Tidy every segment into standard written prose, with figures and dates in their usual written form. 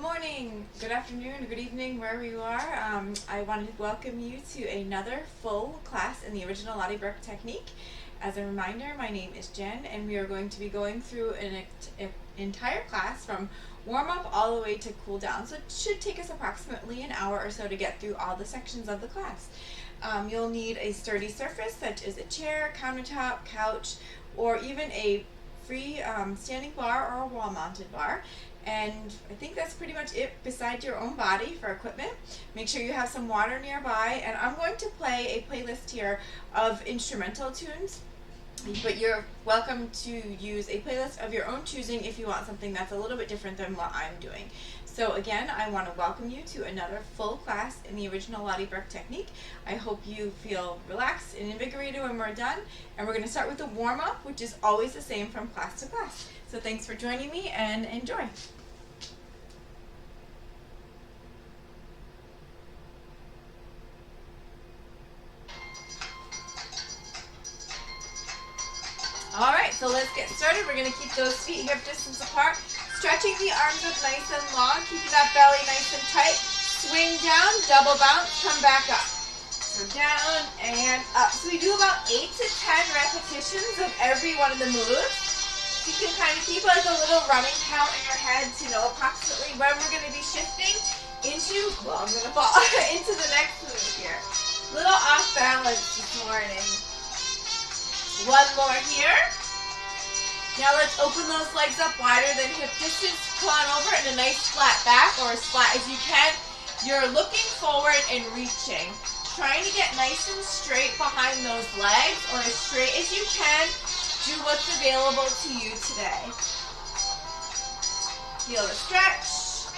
Good morning, good afternoon, good evening, wherever you are. I wanted to welcome you to another full class in the original Lotte Berk technique. As a reminder, my name is Jen, and we are going to be going through an entire class from warm-up all the way to cool down. So it should take us approximately an hour or so to get through all the sections of the class. You'll need a sturdy surface such as a chair, countertop, couch, or even a free standing bar or a wall-mounted bar. And I think that's pretty much it besides your own body for equipment. Make sure you have some water nearby, and I'm going to play a playlist here of instrumental tunes, but you're welcome to use a playlist of your own choosing if you want something that's a little bit different than what I'm doing. So again, I want to welcome you to another full class in the original Lotte Berk technique. I hope you feel relaxed and invigorated when we're done. And we're going to start with the warm-up, which is always the same from class to class. So thanks for joining me and enjoy. Alright, so let's get started. We're going to keep those feet hip distance apart. Stretching the arms up nice and long, keeping that belly nice and tight. Swing down, double bounce, come back up. So down and up. So we do about 8 to 10 repetitions of every one of the moves. You can kind of keep like a little running count in your head to know approximately when we're going to be shifting into, well, I'm going to fall into the next move here. Little off balance this morning. One more here. Now let's open those legs up wider than hip distance. Come on over in a nice flat back, or as flat as you can. You're looking forward and reaching. Trying to get nice and straight behind those legs, or as straight as you can. Do what's available to you today. Feel the stretch.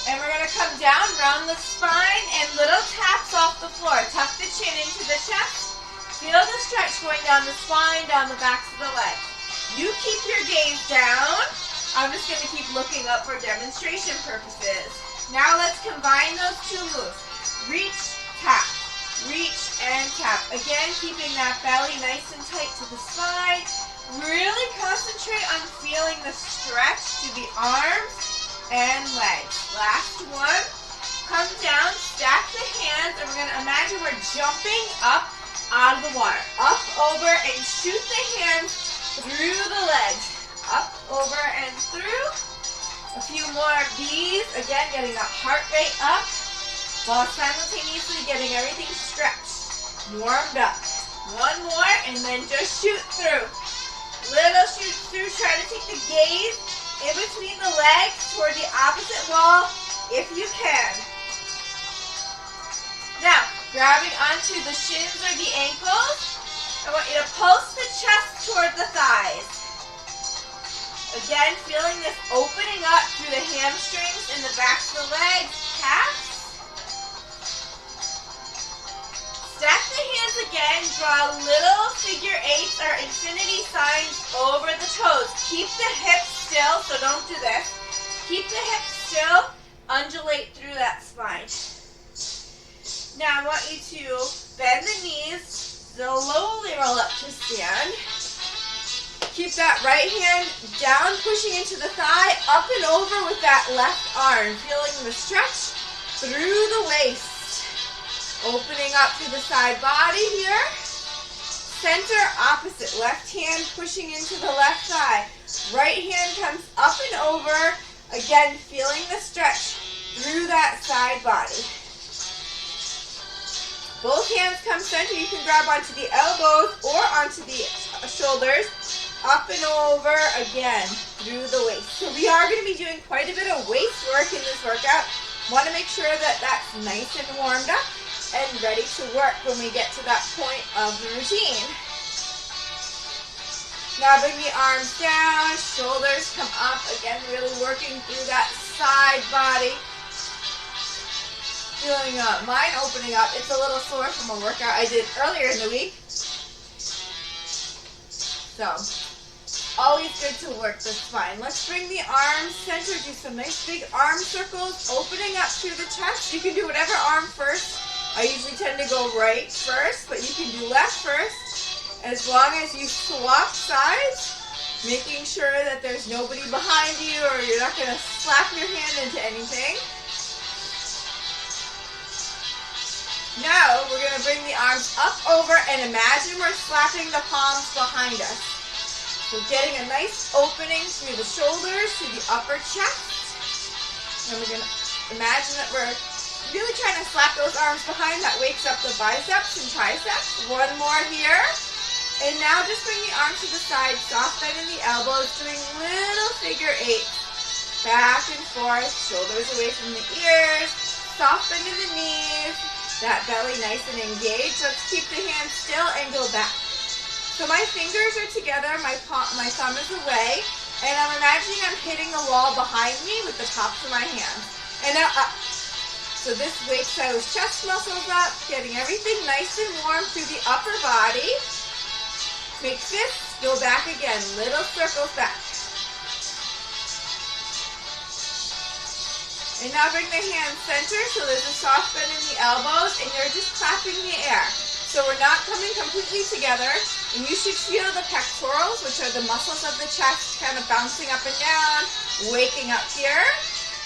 And we're going to come down, round the spine, and little taps off the floor. Tuck the chin into the chest. Feel the stretch going down the spine, down the backs of the legs. You keep your gaze down. I'm just going to keep looking up for demonstration purposes. Now let's combine those two moves. Reach, tap. Reach and tap. Again, keeping that belly nice and tight to the side. Really concentrate on feeling the stretch to the arms and legs. Last one. Come down, stack the hands, and we're going to imagine we're jumping up out of the water. Up, over, and shoot the hands through the legs. Up, over, and through. A few more of these. Again, getting that heart rate up while simultaneously getting everything stretched, warmed up. One more, and then just shoot through. Little shoot through. Try to take the gaze in between the legs toward the opposite wall if you can. Now, grabbing onto the shins or the ankles, I want you to pulse the chest toward the thighs. Again, feeling this opening up through the hamstrings and the backs of the legs, calves. Stack the hands again, draw little figure eights or infinity signs over the toes. Keep the hips still, so don't do this. Keep the hips still, undulate through that spine. Now I want you to bend the knees, slowly roll up to stand. Keep that right hand down, pushing into the thigh, up and over with that left arm. Feeling the stretch through the waist. Opening up through the side body here. Center opposite. Left hand pushing into the left thigh. Right hand comes up and over. Again, feeling the stretch through that side body. Both hands come center. You can grab onto the elbows or onto the shoulders. Up and over again through the waist. So we are going to be doing quite a bit of waist work in this workout. Want to make sure that that's nice and warmed up and ready to work when we get to that point of the routine. Now bring the arms down, shoulders come up. Again, really working through that side body. Feeling mine opening up. It's a little sore from a workout I did earlier in the week. So, always good to work the spine. Let's bring the arms center. Do some nice big arm circles, opening up through the chest. You can do whatever arm first. I usually tend to go right first, but you can do left first. As long as you swap sides, Making sure that there's nobody behind you or you're not going to slap your hand into anything. Now we're going to bring the arms up over and imagine we're slapping the palms behind us. So getting a nice opening through the shoulders, through the upper chest. And we're going to imagine that we're really trying to slap those arms behind. That wakes up the biceps and triceps. One more here. And now just bring the arms to the side, soft bend in the elbows, doing little figure eights. Back and forth, shoulders away from the ears, soft bend in the knees. That belly nice and engaged. Let's keep the hands still and go back. So my fingers are together, my thumb is away, and I'm imagining I'm hitting the wall behind me with the tops of my hands. And now up. So this wakes those chest muscles up, getting everything nice and warm through the upper body. Make fists, go back again, little circles back. And now bring the hands center, so there's a soft bend in the elbows, and you're just clapping the air. So we're not coming completely together, and you should feel the pectorals, which are the muscles of the chest, kind of bouncing up and down, waking up here.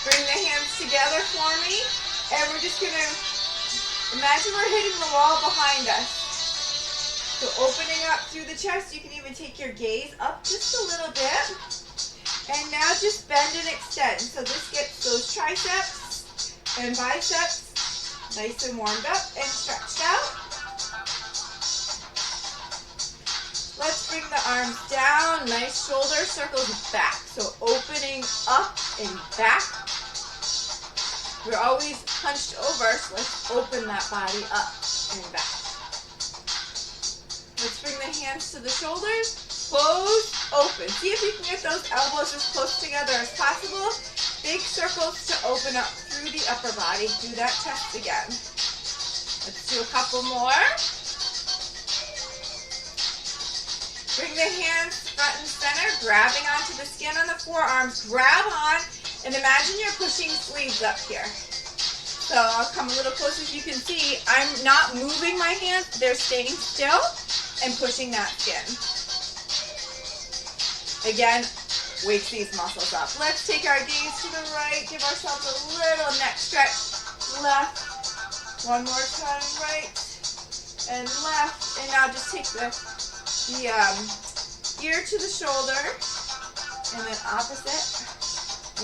Bring the hands together for me, and we're just going to imagine we're hitting the wall behind us. So opening up through the chest, you can even take your gaze up just a little bit. And now just bend and extend. So this gets those triceps and biceps nice and warmed up and stretched out. Let's bring the arms down, nice shoulder circles back. So opening up and back. We're always hunched over, so let's open that body up and back. Let's bring the hands to the shoulders. Close, open. See if you can get those elbows as close together as possible. Big circles to open up through the upper body. Do that chest again. Let's do a couple more. Bring the hands front and center, grabbing onto the skin on the forearms. Grab on and imagine you're pushing sleeves up here. So I'll come a little closer so you can see. I'm not moving my hands. They're staying still and pushing that skin. Again, wakes these muscles up. Let's take our gaze to the right. Give ourselves a little neck stretch. Left. One more time, right and left. And now just take the ear to the shoulder. And then opposite.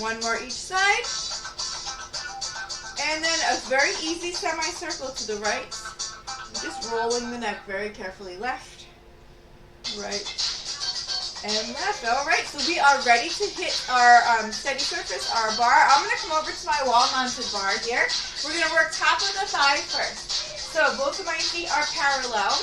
One more each side. And then a very easy semicircle to the right. Just rolling the neck very carefully. Left, right, and left. All right, so we are ready to hit our steady surface, our bar. I'm going to come over to my wall-mounted bar here. We're going to work top of the thigh first. So both of my feet are parallel,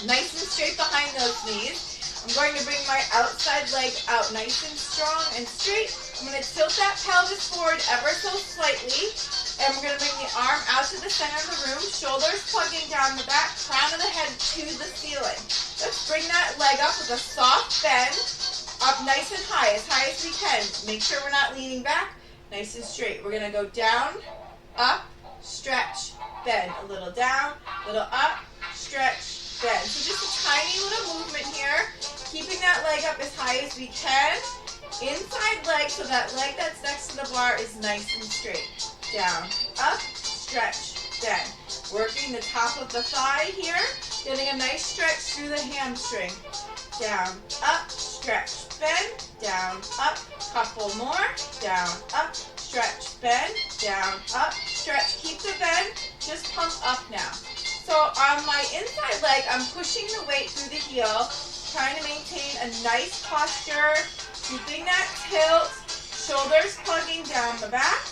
nice and straight behind those knees. I'm going to bring my outside leg out nice and strong and straight. I'm going to tilt that pelvis forward ever so slightly. And we're going to bring the arm out to the center of the room, shoulders plugging down the back, crown of the head to the ceiling. Let's bring that leg up with a soft bend, up nice and high as we can. Make sure we're not leaning back, nice and straight. We're going to go down, up, stretch, bend. A little down, a little up, stretch, bend. So just a tiny little movement here, keeping that leg up as high as we can. Inside leg, so that leg that's next to the bar is nice and straight. Down, up, stretch, bend. Working the top of the thigh here, getting a nice stretch through the hamstring. Down, up, stretch, bend, down, up, couple more, down, up, stretch, bend, down, up, stretch. Keep the bend, just pump up now. So on my inside leg, I'm pushing the weight through the heel, trying to maintain a nice posture, keeping that tilt, shoulders plugging down the back.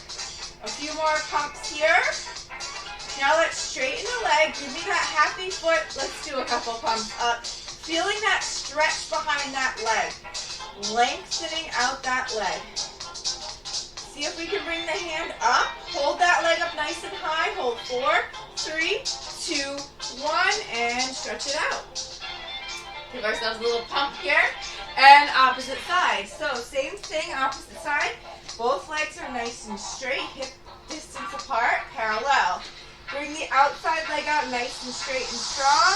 A few more pumps here. Now let's straighten the leg. Give me that happy foot. Let's do a couple pumps up. Feeling that stretch behind that leg. Lengthening out that leg. See if we can bring the hand up. Hold that leg up nice and high. Hold 4, 3, 2, 1, and stretch it out. Give ourselves a little pump here. And opposite side. So same thing, opposite side. Both legs are nice and straight, hip distance apart, parallel. Bring the outside leg out nice and straight and strong.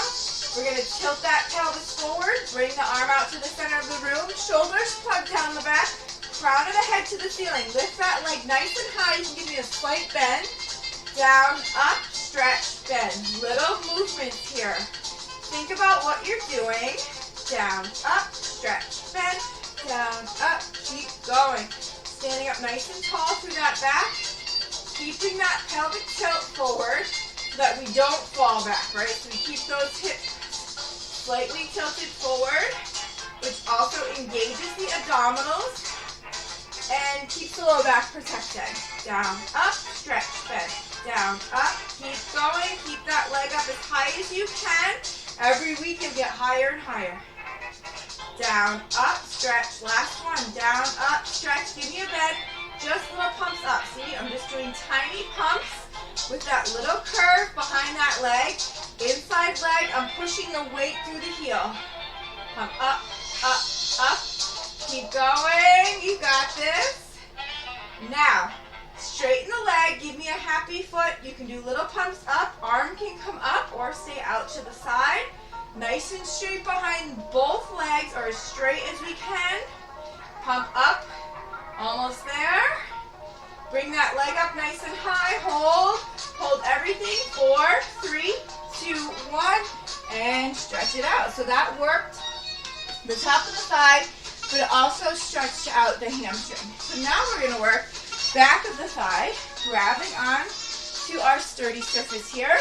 We're going to tilt that pelvis forward, bring the arm out to the center of the room, shoulders plug down the back, crown of the head to the ceiling. Lift that leg nice and high. You can give me a slight bend. Down, up, stretch, bend. Little movements here. Think about what you're doing. Down, up, stretch, bend. Down, up, keep going. Standing up nice and tall through that back. Keeping that pelvic tilt forward so that we don't fall back, right? So we keep those hips slightly tilted forward, which also engages the abdominals and keeps the low back protected. Down, up, stretch, bend. Down, up, keep going. Keep that leg up as high as you can. Every week you'll get higher and higher. Down, up, stretch. Last one. Down, up, stretch. Give me a bend. Just little pumps up. See, I'm just doing tiny pumps with that little curve behind that leg. Inside leg, I'm pushing the weight through the heel. Pump up, up, up. Keep going. You got this. Now, straighten the leg. Give me a happy foot. You can do little pumps up. Arm can come up or stay out to the side. Nice and straight behind both legs, or as straight as we can. Pump up. Almost there. Bring that leg up nice and high. Hold. Hold everything. 4, 3, 2, 1. And stretch it out. So that worked the top of the thigh, but it also stretched out the hamstring. So now we're going to work back of the thigh, grabbing on to our sturdy surface here.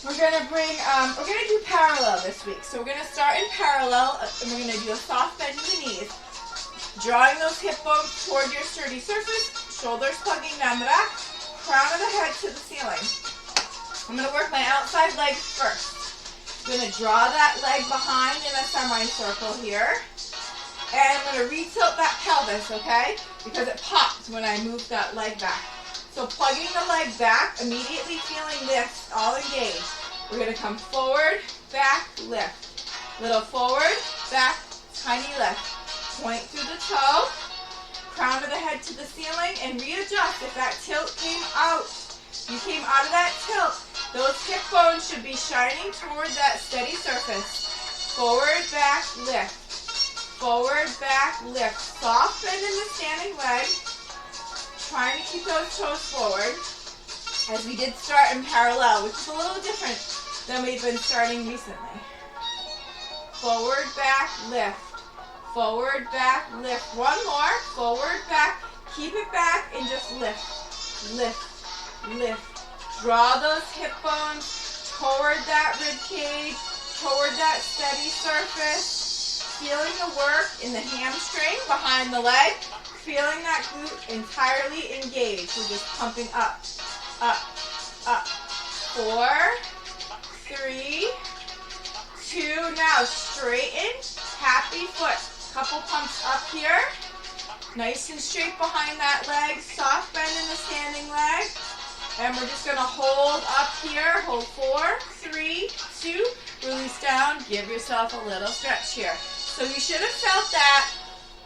We're going to do parallel this week. So we're going to start in parallel, and we're going to do a soft bend in the knees. Drawing those hip bones toward your sturdy surface, shoulders plugging down the back, crown of the head to the ceiling. I'm going to work my outside leg first. I'm going to draw that leg behind in a semicircle here. And I'm going to re-tilt that pelvis, okay? Because it popped when I moved that leg back. So plugging the leg back, immediately feeling this all engaged. We're going to come forward, back, lift. Little forward, back, tiny lift. Point through the toe, crown of the head to the ceiling, and readjust. If that tilt came out, you came out of that tilt, those hip bones should be shining toward that steady surface. Forward, back, lift. Forward, back, lift. Soft bend in the standing leg. Trying to keep those toes forward as we did start in parallel, which is a little different than we've been starting recently. Forward, back, lift. Forward, back, lift. One more. Forward, back. Keep it back and just lift. Lift. Lift. Draw those hip bones toward that rib cage, toward that steady surface. Feeling the work in the hamstring behind the leg. Feeling that glute entirely engaged. We're just pumping up, up, up. 4, 3, 2. Now straighten. Happy foot. Couple pumps up here. Nice and straight behind that leg. Soft bend in the standing leg. And we're just going to hold up here. Hold 4, 3, 2. Release down. Give yourself a little stretch here. So you should have felt that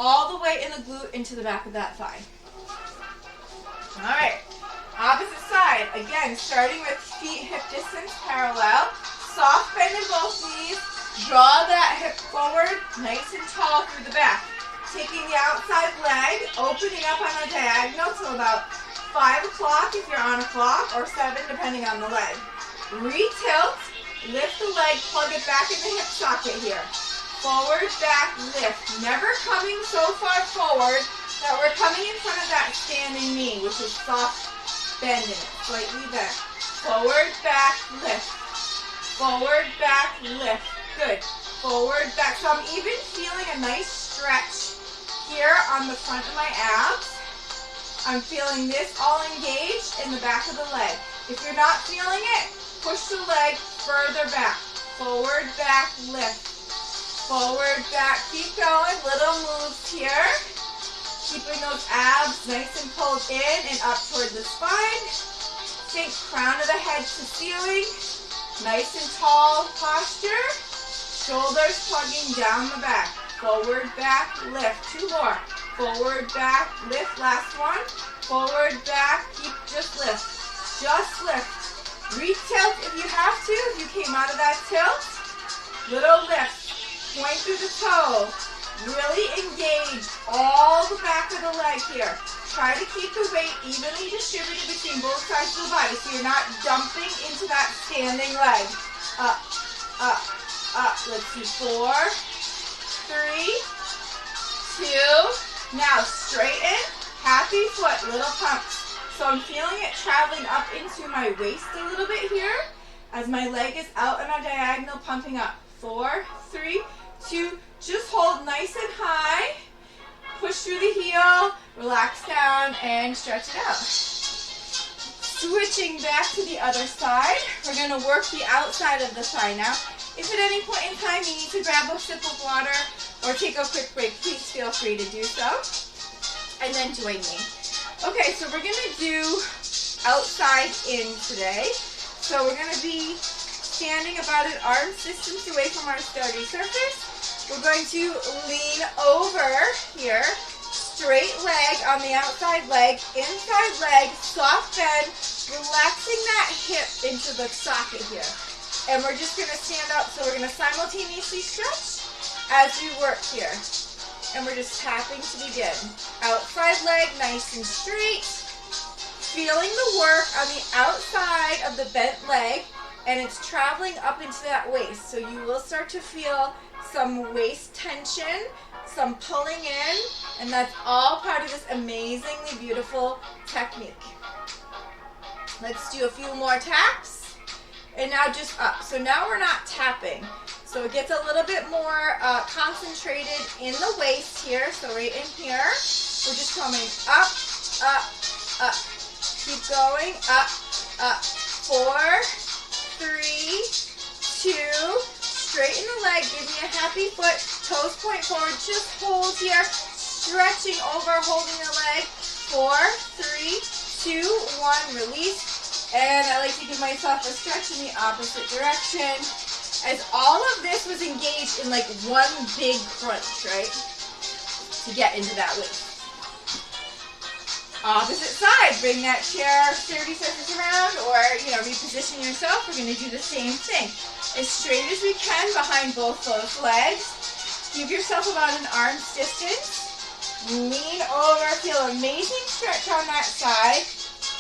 all the way in the glute into the back of that thigh. All right. Opposite side. Again, starting with feet hip distance parallel. Soft bend in both knees. Draw that hip forward, nice and tall through the back. Taking the outside leg, opening up on a diagonal till about 5 o'clock if you're on a clock, or 7 depending on the leg. Re-tilt, lift the leg, plug it back in the hip socket here. Forward, back, lift. Never coming so far forward that we're coming in front of that standing knee, which is soft bending it, slightly bent. Forward, back, lift. Forward, back, lift. Good. Forward, back. So I'm even feeling a nice stretch here on the front of my abs. I'm feeling this all engaged in the back of the leg. If you're not feeling it, push the leg further back. Forward, back, lift. Forward, back. Keep going. Little moves here. Keeping those abs nice and pulled in and up toward the spine. Think crown of the head to ceiling. Nice and tall posture. Shoulders plugging down the back. Forward, back, lift. 2 more. Forward, back, lift. Last one. Forward, back. Keep, just lift. Just lift. Re-tilt if you have to. If you came out of that tilt. Little lift. Point through the toe. Really engage all the back of the leg here. Try to keep the weight evenly distributed between both sides of the body so you're not dumping into that standing leg. Up, up, up. Let's do 4, 3, 2. Now straighten. Happy foot, little pumps. So I'm feeling it traveling up into my waist a little bit here as my leg is out on a diagonal, pumping up. 4, 3, 2. Just hold nice and high. Push through the heel, relax down, and stretch it out. Switching back to the other side. We're going to work the outside of the thigh now. If at any point in time you need to grab a sip of water or take a quick break, please feel free to do so. And then join me. Okay, so we're going to do outside in today. So we're going to be standing about an arm distance away from our starting surface. We're going to lean over here, straight leg on the outside leg, inside leg, soft bend, relaxing that hip into the socket here. And we're just going to stand up, so we're going to simultaneously stretch as we work here. And we're just tapping to begin. Outside leg, nice and straight. Feeling the work on the outside of the bent leg, and it's traveling up into that waist. So you will start to feel some waist tension, some pulling in, and that's all part of this amazingly beautiful technique. Let's do a few more taps, and now just up. So now we're not tapping, so it gets a little bit more concentrated in the waist here, so right in here. We're just coming up, up, up. Keep going, up, up. 4, 3, 2, straighten the leg, give me a happy foot, toes point forward, just hold here, stretching over, holding the leg. 4, 3, 2, 1, release. And I like to give myself a stretch in the opposite direction, as all of this was engaged in like one big crunch, right, to get into that waist. Opposite side, bring that chair 30 seconds around, or reposition yourself. We're going to do the same thing. As straight as we can behind both those legs. Give yourself about an arm's distance. Lean over, feel amazing stretch on that side.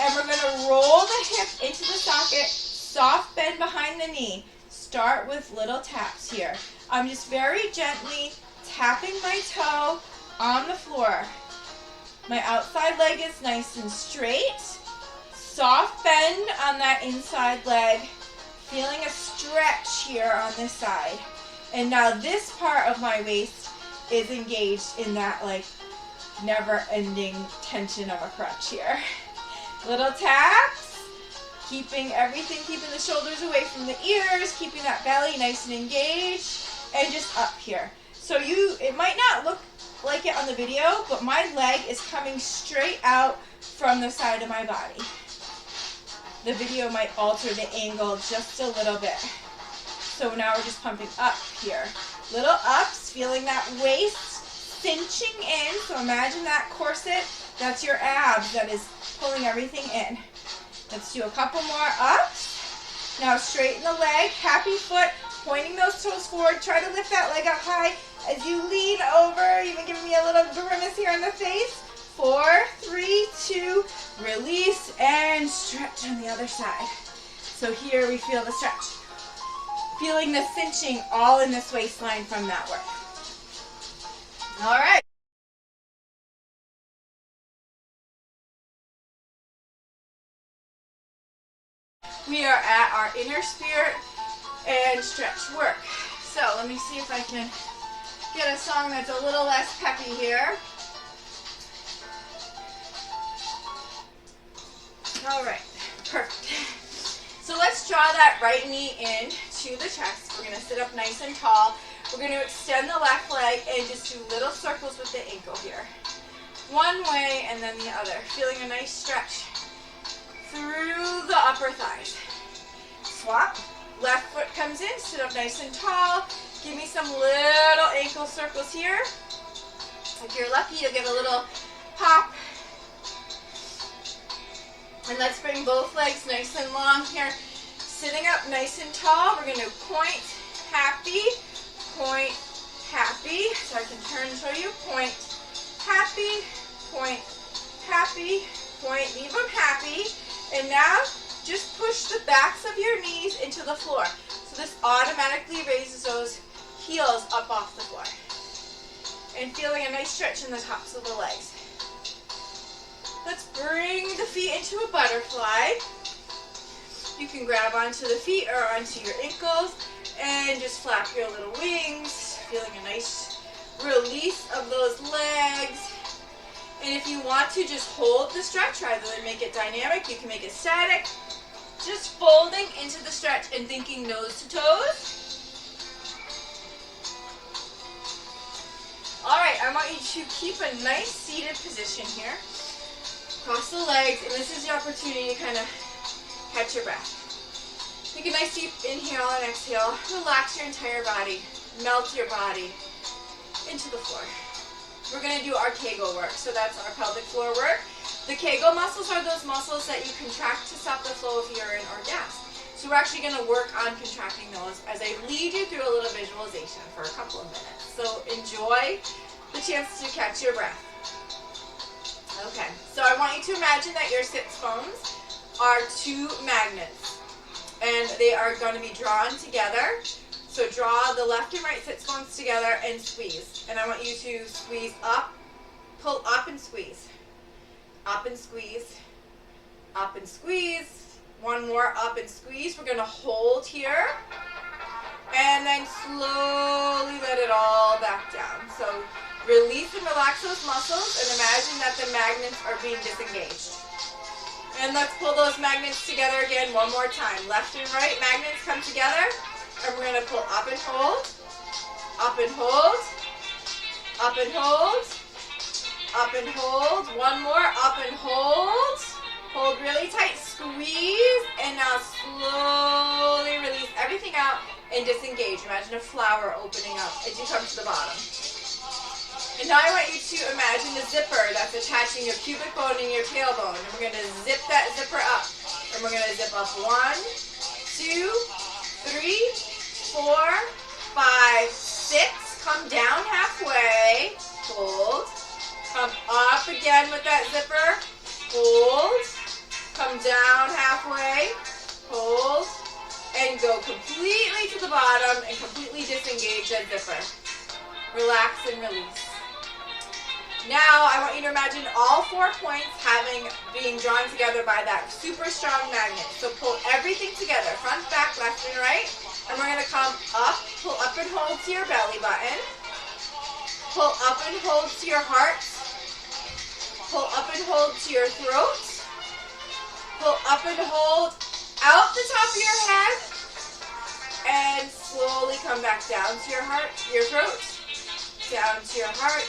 And we're going to roll the hip into the socket, soft bend behind the knee. Start with little taps here. I'm just very gently tapping my toe on the floor. My outside leg is nice and straight. Soft bend on that inside leg. Feeling a stretch here on this side. And now this part of my waist is engaged in that like never-ending tension of a crunch here. Little taps. Keeping the shoulders away from the ears. Keeping that belly nice and engaged. And just up here. So it might not look like it on the video, but my leg is coming straight out from the side of my body. The video might alter the angle just a little bit. So now we're just pumping up here. Little ups, feeling that waist cinching in. So imagine that corset, that's your abs that is pulling everything in. Let's do a couple more ups. Now straighten the leg, happy foot, pointing those toes forward. Try to lift that leg up high as you lean over, even giving me a little grimace here on the face. 4, 3, 2, release, and stretch on the other side. So here we feel the stretch. Feeling the cinching all in this waistline from that work. All right. We are at our inner spirit and stretch work. So let me see if I can get a song that's a little less peppy here. All right, perfect. So let's draw that right knee in to the chest. We're going to sit up nice and tall. We're going to extend the left leg and just do little circles with the ankle here. One way and then the other. Feeling a nice stretch through the upper thighs. Swap. Left foot comes in, sit up nice and tall. Give me some little ankle circles here. If you're lucky, you'll get a little pop. And let's bring both legs nice and long here. Sitting up nice and tall, we're going to point happy, point, happy. So I can turn and show you. Point, happy, point, happy, point. Leave them happy. And now just push the backs of your knees into the floor. So this automatically raises those heels up off the floor. And feeling a nice stretch in the tops of the legs. Let's bring the feet into a butterfly. You can grab onto the feet or onto your ankles and just flap your little wings, feeling a nice release of those legs. And if you want to just hold the stretch rather than make it dynamic, you can make it static. Just folding into the stretch and thinking nose to toes. Alright, I want you to keep a nice seated position here. Cross the legs, and this is your opportunity to kind of catch your breath. Take a nice deep inhale and exhale. Relax your entire body. Melt your body into the floor. We're going to do our kegel work. So that's our pelvic floor work. The kegel muscles are those muscles that you contract to stop the flow of urine or gas. So we're actually going to work on contracting those as I lead you through a little visualization for a couple of minutes. So enjoy the chance to catch your breath. Okay, so I want you to imagine that your sits bones are two magnets, and they are going to be drawn together. So draw the left and right sits bones together and squeeze. And I want you to squeeze up, pull up and squeeze. Up and squeeze, up and squeeze. One more up and squeeze. We're going to hold here, and then slowly let it all back down. So release and relax those muscles and imagine that the magnets are being disengaged. And let's pull those magnets together again one more time. Left and right magnets come together, and we're going to pull up and hold, up and hold, up and hold, up and hold. One more, up and hold. Hold really tight, squeeze, and now slowly release everything out and disengage. Imagine a flower opening up as you come to the bottom. And now I want you to imagine the zipper that's attaching your pubic bone and your tailbone. And we're going to zip that zipper up. And we're going to zip up 1, 2, 3, 4, 5, 6. Come down halfway. Hold. Come up again with that zipper. Hold. Come down halfway. Hold. And go completely to the bottom and completely disengage that zipper. Relax and release. Now, I want you to imagine all 4 points being drawn together by that super strong magnet. So pull everything together, front, back, left, and right. And we're going to come up, pull up and hold to your belly button. Pull up and hold to your heart. Pull up and hold to your throat. Pull up and hold out the top of your head. And slowly come back down to your heart, your throat. Down to your heart.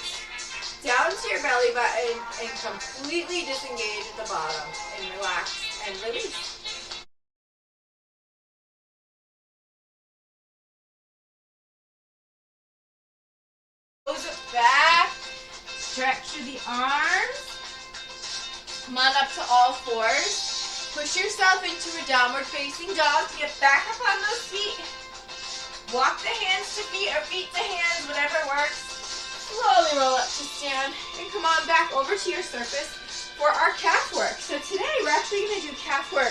Down to your belly button and completely disengage at the bottom and relax and release. Close it back, stretch through the arms, come on up to all fours, push yourself into a downward facing dog to get back up on those feet, walk the hands to feet or feet to hands, whatever works. Slowly roll up to stand and come on back over to your surface for our calf work. So today we're actually going to do calf work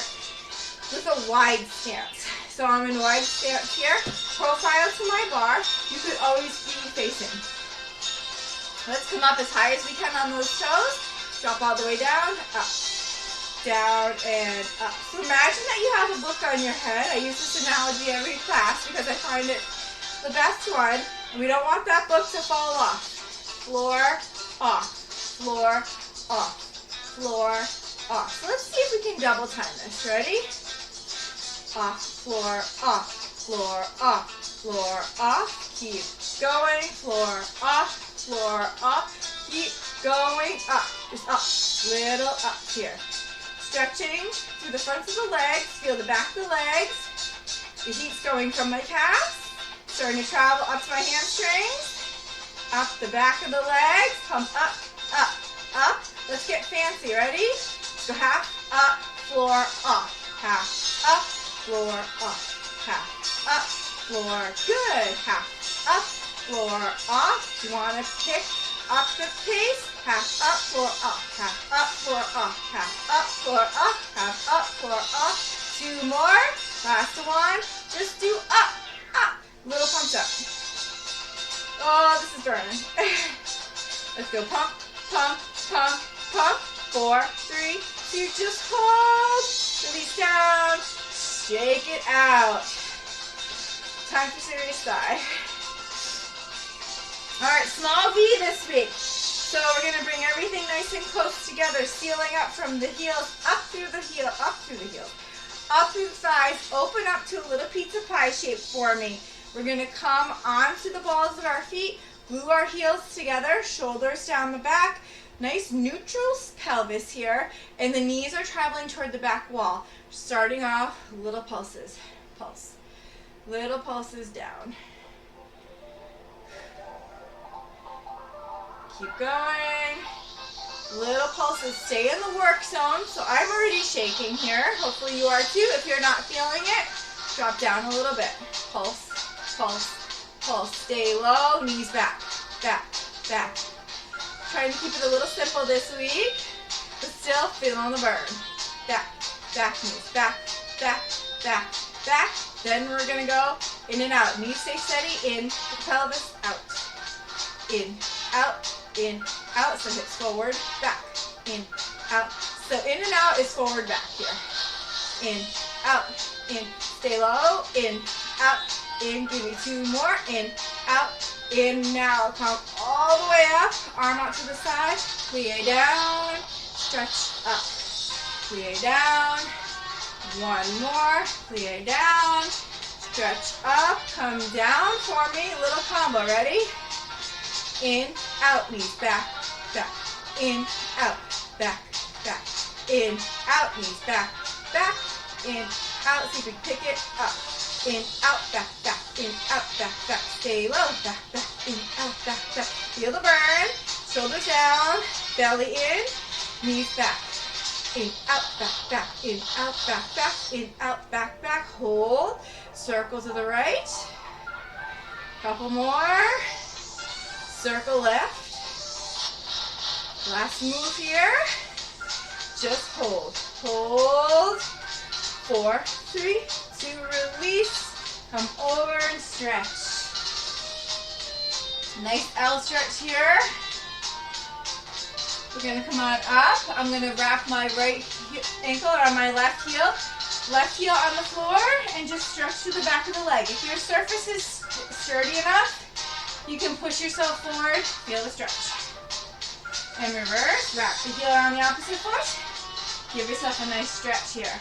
with a wide stance. So I'm in wide stance here, profile to my bar. You could always be facing. Let's come up as high as we can on those toes. Drop all the way down, up, down, and up. So imagine that you have a book on your head. I use this analogy every class because I find it the best one. And we don't want that book to fall off. Floor, off, floor, off, floor, off. So let's see if we can double time this. Ready? Off, floor, off, floor, off, floor, off. Keep going. Floor, off, floor, off. Keep going. Up, just up, little up here. Stretching through the fronts of the legs. Feel the back of the legs. The heat's going from my calves. Starting to travel up to my hamstrings, up the back of the legs, come up, up, up. Let's get fancy, ready? Let's go half, up, floor, off, half, up, floor, off, half, up, floor. Good. Half up, floor, off. You want to pick up the pace. Half up, floor, off. Half up, floor, off. Half up, floor, off. Half up, floor, off. 2 more. Last one. Just do up, up. Little pumps up. Oh, this is burning. Let's go. Pump, pump, pump, pump. 4, 3, 2, just hold. Release down. Shake it out. Time for serious sigh. All right, small V this week. So we're going to bring everything nice and close together, sealing up from the heels, up through the heel, up through the heels, up through the thighs, open up to a little pizza pie shape for me. We're going to come onto the balls of our feet, glue our heels together, shoulders down the back, nice neutral pelvis here, and the knees are traveling toward the back wall. Starting off, little pulses, pulse, little pulses down. Keep going. Little pulses. Stay in the work zone. So I'm already shaking here. Hopefully you are too. If you're not feeling it, drop down a little bit. Pulse, pulse, pulse. Stay low. Knees back, back, back. Trying to keep it a little simple this week, but still feeling the burn. Back, back knees. Back, back, back, back. Then we're going to go in and out. Knees stay steady. In, the pelvis, out. In, out. In, out, so hips forward, back, in, out. So in and out is forward, back here. In, out, in, stay low, in, out, in, give me 2 more, in, out, in, now come all the way up, arm out to the side, plie down, stretch up, plie down, 1 more, plie down, stretch up, come down for me, little combo, ready? In, out, knees, back, back, in, out, back, back, in, out, knees, back, back, in, out, see if we can pick it up, in, out, back, back, in, out, back, back, stay low, back, back, in, out, back, back, feel the burn, shoulders down, belly in, knees back, in, out, back, back, in, out, back, back, in, out, back, back, hold, circle to the right, couple more. Circle left. Last move here. Just hold. Hold. 4, 3, 2, release. Come over and stretch. Nice L stretch here. We're going to come on up. I'm going to wrap my right ankle on my left heel on the floor, and just stretch to the back of the leg. If your surface is sturdy enough, you can push yourself forward, feel the stretch. And reverse, wrap the heel around the opposite foot. Give yourself a nice stretch here.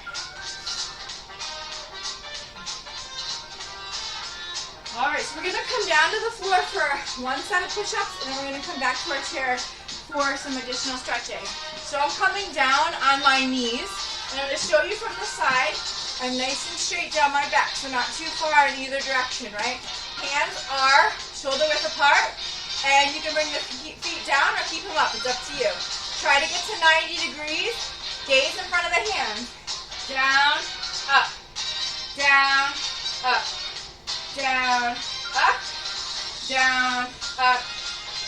All right, so we're gonna come down to the floor for 1 set of push-ups, and then we're gonna come back to our chair for some additional stretching. So I'm coming down on my knees, and I'm gonna show you from the side. I'm nice and straight down my back, so not too far in either direction, right? Hands are shoulder width apart, and you can bring the feet down or keep them up. It's up to you. Try to get to 90 degrees. Gaze in front of the hands. Down, up, down, up, down, up, down, up.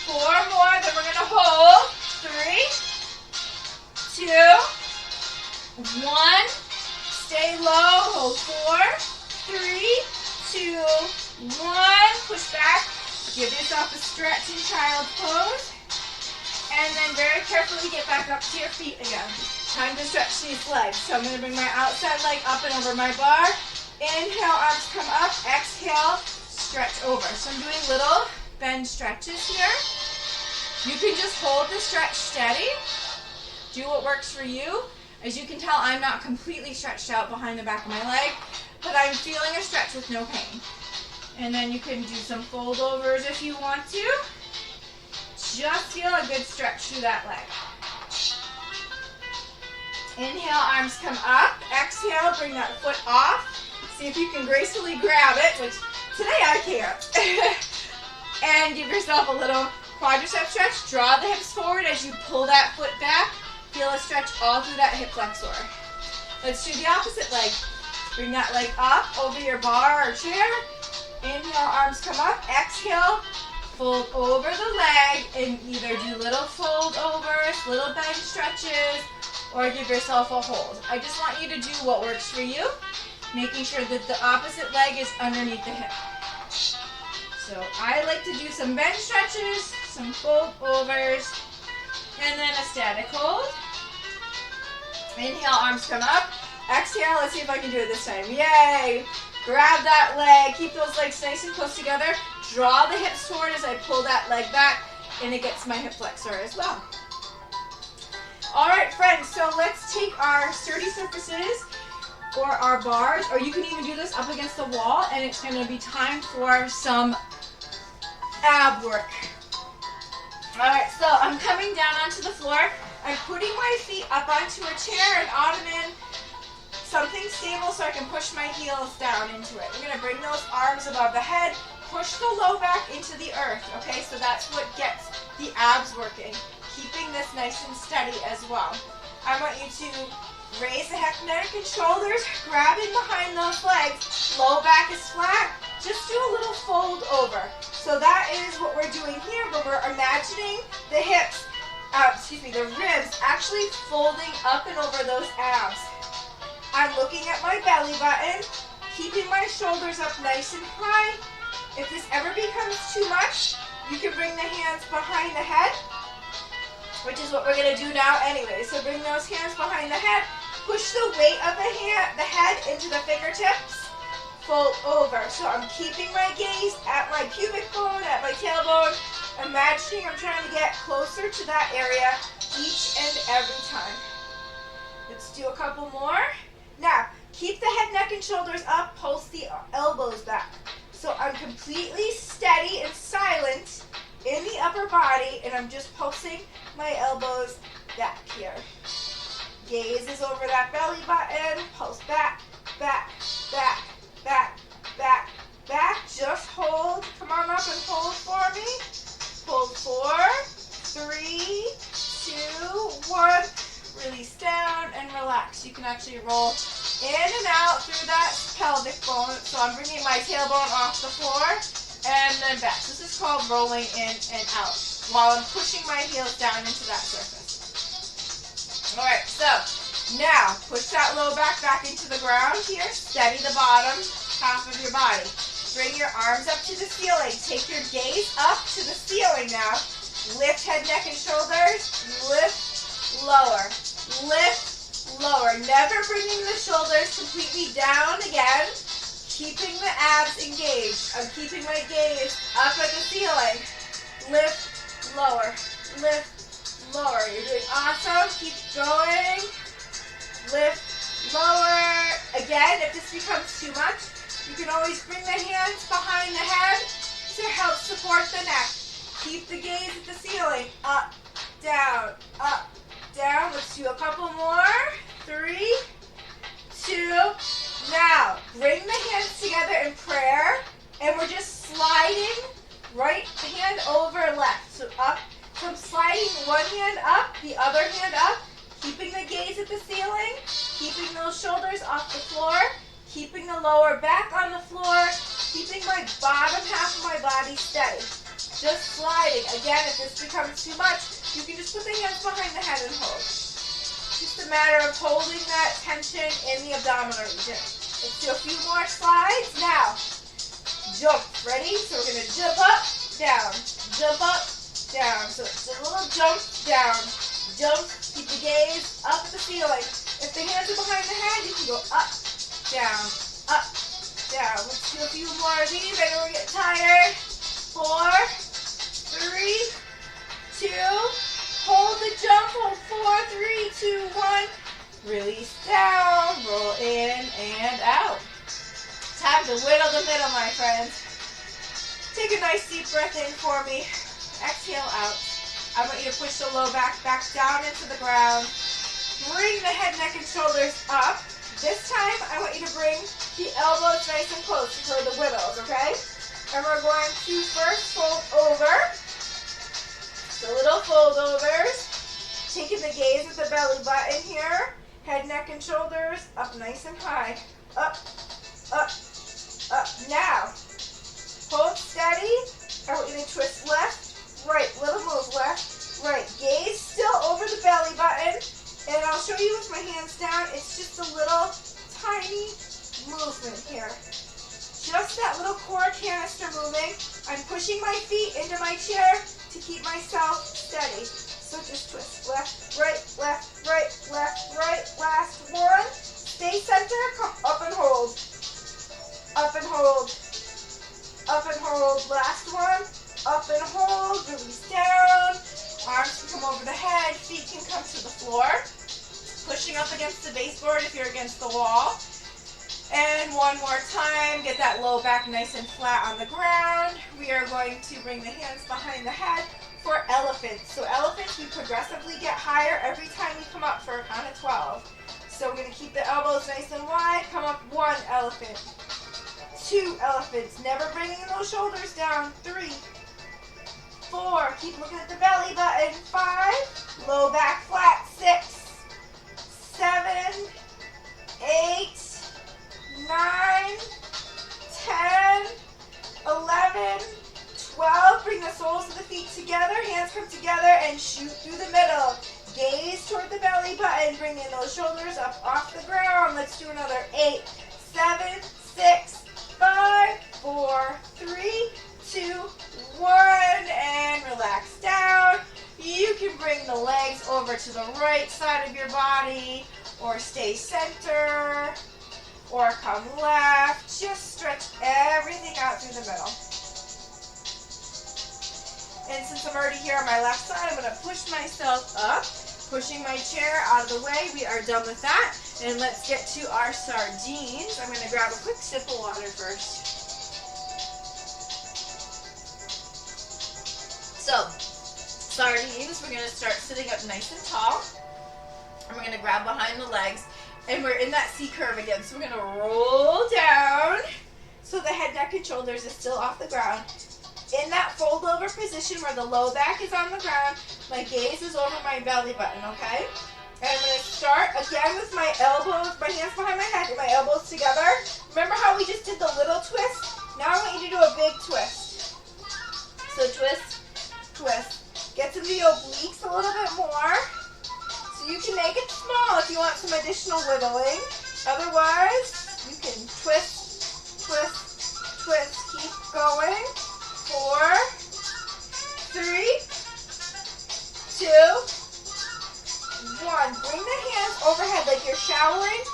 4 more, then we're going to hold. 3, 2, 1. Stay low. Hold. 4, 3, 2, 1, push back, give yourself a stretch in child's pose, and then very carefully get back up to your feet again. Time to stretch these legs. So I'm going to bring my outside leg up and over my bar. Inhale, arms come up. Exhale, stretch over. So I'm doing little bend stretches here. You can just hold the stretch steady. Do what works for you. As you can tell, I'm not completely stretched out behind the back of my leg, but I'm feeling a stretch with no pain. And then you can do some fold overs if you want to. Just feel a good stretch through that leg. Inhale, arms come up. Exhale, bring that foot off. See if you can gracefully grab it, which today I can't. And give yourself a little quadricep stretch. Draw the hips forward as you pull that foot back. Feel a stretch all through that hip flexor. Let's do the opposite leg. Bring that leg up over your bar or chair. Inhale, arms come up. Exhale, fold over the leg and either do little fold overs, little bench stretches, or give yourself a hold. I just want you to do what works for you, making sure that the opposite leg is underneath the hip. So I like to do some bench stretches, some fold overs, and then a static hold. Inhale, arms come up. Exhale, let's see if I can do it this time. Yay! Grab that leg, keep those legs nice and close together. Draw the hips forward as I pull that leg back, and it gets my hip flexor as well. All right, friends, so let's take our sturdy surfaces or our bars, or you can even do this up against the wall, and it's going to be time for some ab work. All right, so I'm coming down onto the floor. I'm putting my feet up onto a chair, an ottoman, something stable so I can push my heels down into it. I'm going to bring those arms above the head, push the low back into the earth, okay? So that's what gets the abs working, keeping this nice and steady as well. I want you to raise the head, neck, and shoulders, grab in behind those legs, low back is flat, just do a little fold over. So that is what we're doing here, but we're imagining the hips, the ribs actually folding up and over those abs. I'm looking at my belly button, keeping my shoulders up nice and high. If this ever becomes too much, you can bring the hands behind the head, which is what we're going to do now anyway. So bring those hands behind the head, push the weight of the head into the fingertips, fold over. So I'm keeping my gaze at my pubic bone, at my tailbone, imagining I'm trying to get closer to that area each and every time. Let's do a couple more. Now, keep the head, neck, and shoulders up, pulse the elbows back. So I'm completely steady and silent in the upper body, and I'm just pulsing my elbows back here. Gaze is over that belly button, pulse back, back, back, back, back, back. Just hold. Come on up and hold for me. Hold 4, 3, 2, 1. Release down and relax. You can actually roll in and out through that pelvic bone. So I'm bringing my tailbone off the floor and then back. This is called rolling in and out while I'm pushing my heels down into that surface. All right, so now push that low back into the ground here. Steady the bottom half of your body. Bring your arms up to the ceiling. Take your gaze up to the ceiling now. Lift head, neck, and shoulders. Lift, lower. Lift, lower. Never bringing the shoulders completely down again. Keeping the abs engaged. I'm keeping my gaze up at the ceiling. Lift, lower. Lift, lower. You're doing awesome. Keep going. Lift, lower. Again, if this becomes too much, you can always bring the hands behind the head to help support the neck. Keep the gaze at the ceiling. Up, down, up, down. Let's do a couple more. 3, 2. Now, bring the hands together in prayer, and we're just sliding right hand over left. So up. So I'm sliding one hand up, the other hand up, keeping the gaze at the ceiling, keeping those shoulders off the floor, keeping the lower back on the floor, keeping my bottom half of my body steady. Just sliding. Again, if this becomes too much, you can just put the hands behind the head and hold. Just a matter of holding that tension in the abdominal region. Let's do a few more slides. Now, jump. Ready? So we're going to jump up, down, jump up, down. So it's a little jump, down, jump. Keep the gaze up at the ceiling. If the hands are behind the head, you can go up, down, up, down. Let's do a few more of these. I know we're getting tired. 4, 3, 2. Hold the jump. Hold 4, 3, 2, 1. Release down. Roll in and out. Time to whittle the middle, my friends. Take a nice deep breath in for me. Exhale out. I want you to push the low back down into the ground. Bring the head, neck, and shoulders up. This time, I want you to bring the elbows nice and close for the whittles, okay? And we're going to first fold over. The little fold overs. Taking the gaze at the belly button here. Head, neck, and shoulders up nice and high. Up, up, up. Now, Hold steady. I want you to twist left, right, little move, left, right. Gaze still over the belly button, and I'll show you with my hands down. It's just a little tiny movement here. Just that little core canister moving. I'm pushing my feet into my chair to keep myself steady. So just twist left, right, left, right, left, right. Last one. Stay center, come up and hold. Up and hold. Up and hold. Last one. Up and hold. Release down. Arms can come over the head. Feet can come to the floor. Pushing up against the baseboard if you're against the wall. And one more time. Get that low back nice and flat on the ground. We are going to bring the hands behind the head for elephants. So elephants, we progressively get higher every time we come up for a count of 12. So we're going to keep the elbows nice and wide. Come up 1 elephant. 2 elephants. Never bringing those shoulders down. 3, 4. Keep looking at the belly button. 5. Low back flat. 6, 7, 8, 9, 10, 11, 12. Bring the soles of the feet together. Hands come together and shoot through the middle. Gaze toward the belly button. Bring in those shoulders up off the ground. Let's do another 8, 7, 6, 5, 4, 3, 2, 1. And relax down. You can bring the legs over to the right side of your body or stay center. Or come left. Just stretch everything out through the middle. And since I'm already here on my left side, I'm going to push myself up. Pushing my chair out of the way. We are done with that. And let's get to our sardines. I'm going to grab a quick sip of water first. So, sardines, we're going to start sitting up nice and tall. And we're going to grab behind the legs. And we're in that C curve again. So we're going to roll down so the head, neck, and shoulders is still off the ground. In that fold over position where the low back is on the ground, my gaze is over my belly button, okay? And I'm going to start again with my elbows, my hands behind my head and my elbows together. Remember how we just did the little twist? Now I want you to do a big twist. So twist, twist. Get to the obliques a little bit more. So you can make it small if you want some additional whittling. Otherwise, you can twist, twist, twist. Keep going. 4, 3, 2, 1. Bring the hands overhead like you're showering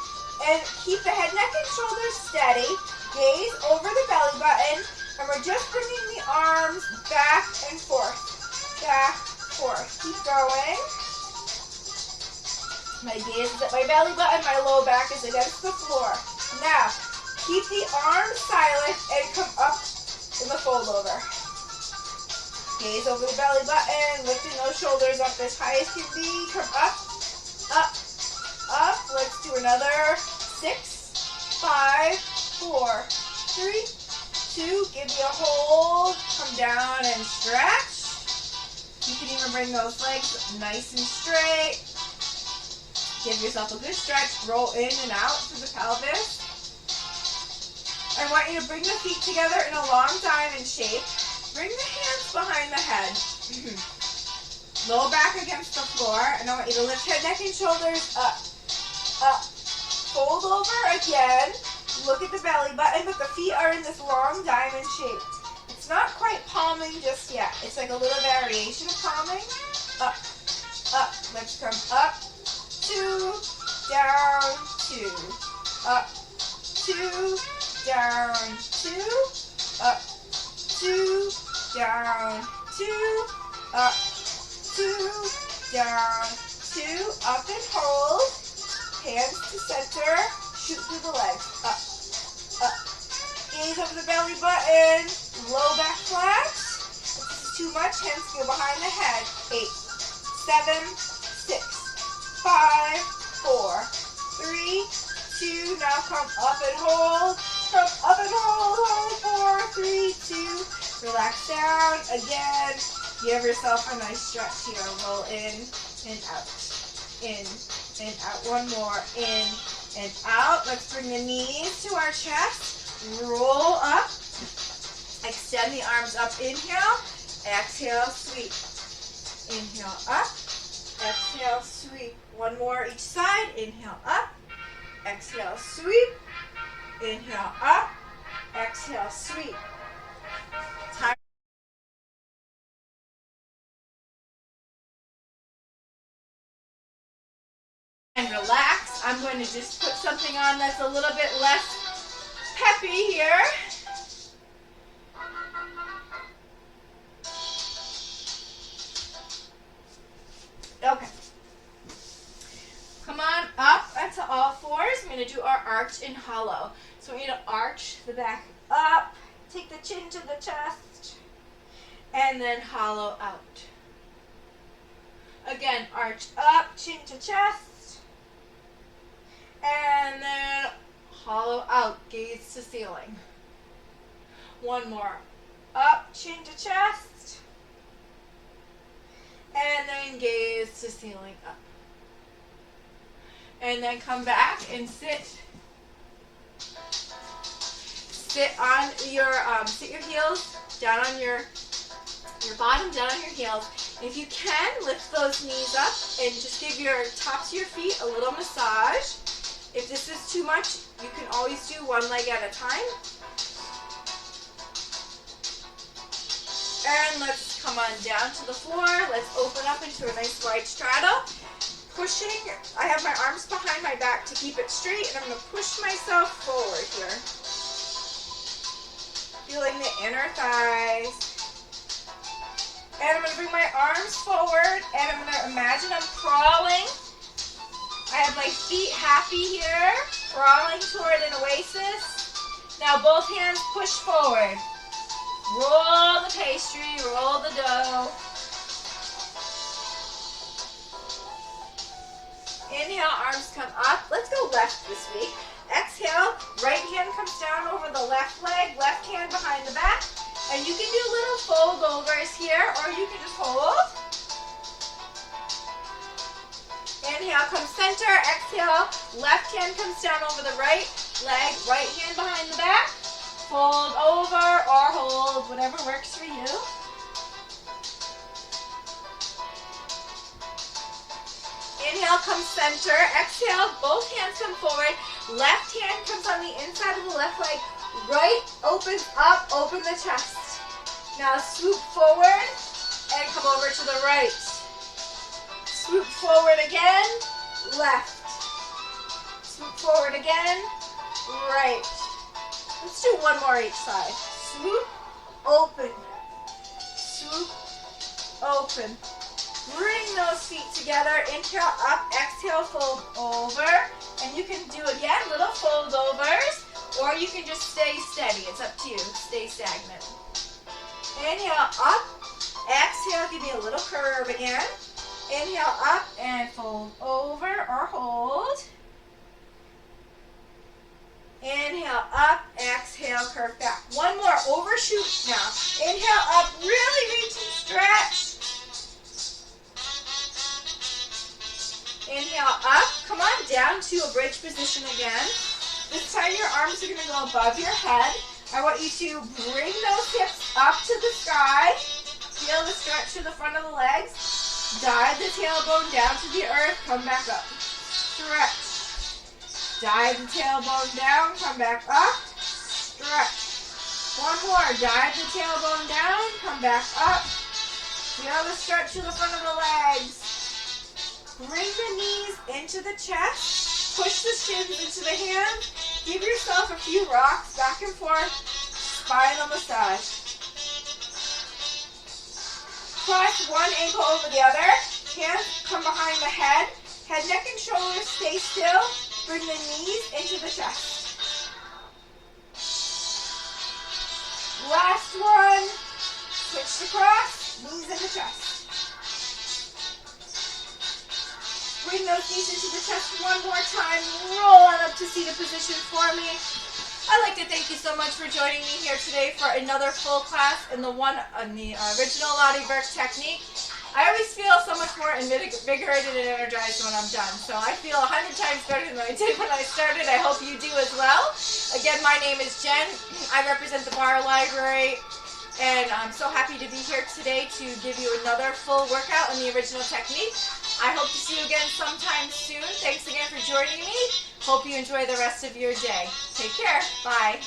and keep the head, neck, and shoulders steady. Gaze over the belly button, and we're just bringing the arms back and forth. Back, forth. Keep going. My gaze is at my belly button, my low back is against the floor. Now, keep the arms silent and come up in the fold over. Gaze over the belly button, lifting those shoulders up as high as can be. Come up, up, up. Let's do another 6, 5, 4, 3, 2. Give me a hold. Come down and stretch. You can even bring those legs nice and straight. Give yourself a good stretch. Roll in and out through the pelvis. I want you to bring the feet together in a long diamond shape. Bring the hands behind the head. Low back against the floor. And I want you to lift head, neck, and shoulders up, up. Fold over again. Look at the belly button, but the feet are in this long diamond shape. It's not quite palming just yet. It's like a little variation of palming. Up, up. Let's come up, 2, down, 2, up, 2, down, 2, up, 2, down, 2, up, 2, down, 2, up and hold. Hands to center. Shoot through the legs. Up, up. Gaze over the belly button. Low back flat. If this is too much, hands go behind the head. 8, 7, 6, 5, 4, 3, 2. Now come up and hold. Come up and hold. Hold. 4, 3, 2. Relax down. Again. Give yourself a nice stretch here. Roll in and out. In and out. One more. In and out. Let's bring the knees to our chest. Roll up Extend the arms up, inhale, exhale, sweep. Inhale, up, exhale, sweep. One more each side, inhale, up, exhale, sweep. Inhale, up, exhale, sweep. Time. And relax. I'm going to just put something on that's a little bit less peppy here. Okay. Come on up onto all fours. I'm going to do our arch and hollow. So we're going to arch the back up, take the chin to the chest, and then hollow out. Again, arch up, chin to chest, and then hollow out, gaze to ceiling. One more. Up, chin to chest, and then gaze to ceiling up. And then come back and sit. Sit on your sit your heels down on your bottom, down on your heels. And if you can, lift those knees up and just give your tops of your feet a little massage. If this is too much, you can always do one leg at a time. And let's come on down to the floor. Let's open up into a nice wide straddle. Pushing, I have my arms behind my back to keep it straight, and I'm going to push myself forward here. Feeling the inner thighs. And I'm going to bring my arms forward, and I'm going to imagine I'm crawling. I have my feet happy here, crawling toward an oasis. Now both hands push forward. Roll the pastry, roll the dough. Inhale, arms come up. Let's go left this week. Exhale, right hand comes down over the left leg, left hand behind the back. And you can do little fold overs here, or you can just hold. Inhale, come center. Exhale, left hand comes down over the right leg, right hand behind the back. Fold over or hold, whatever works for you. Inhale, come center. Exhale, both hands come forward. Left hand comes on the inside of the left leg. Right opens up, open the chest. Now swoop forward and come over to the right. Swoop forward again, left. Swoop forward again, right. Let's do one more each side. Swoop, open. Swoop, open. Bring those feet together. Inhale, up. Exhale, fold over. And you can do, again, little fold overs. Or you can just stay steady. It's up to you. Stay stagnant. Inhale, up. Exhale, give me a little curve again. Inhale, up and fold over or hold. Inhale, up. Exhale, curve back. One more. Overshoot now. Inhale, up. Really reach and stretch. Inhale, up. Come on down to a bridge position again. This time your arms are going to go above your head. I want you to bring those hips up to the sky. Feel the stretch to the front of the legs. Dive the tailbone down to the earth. Come back up. Stretch. Dive the tailbone down. Come back up. Stretch. One more. Dive the tailbone down. Come back up. Feel the stretch to the front of the legs. Bring the knees into the chest. Push the shins into the hands. Give yourself a few rocks back and forth. Spinal massage. Cross one ankle over the other. Hands come behind the head. Head, neck, and shoulders stay still. Bring the knees into the chest. Last one. Switch to cross. Knees in the chest. Bring those knees into the chest one more time. Roll on up to seated position for me. I'd like to thank you so much for joining me here today for another full class in the original Lotte Berk technique. I always feel so much more invigorated and energized when I'm done. So I feel 100 times better than I did when I started. I hope you do as well. Again, my name is Jen. I represent the Barre Library And I'm so happy to be here today to give you another full workout in the original technique. I hope to see you again sometime soon. Thanks again for joining me. Hope you enjoy the rest of your day. Take care. Bye.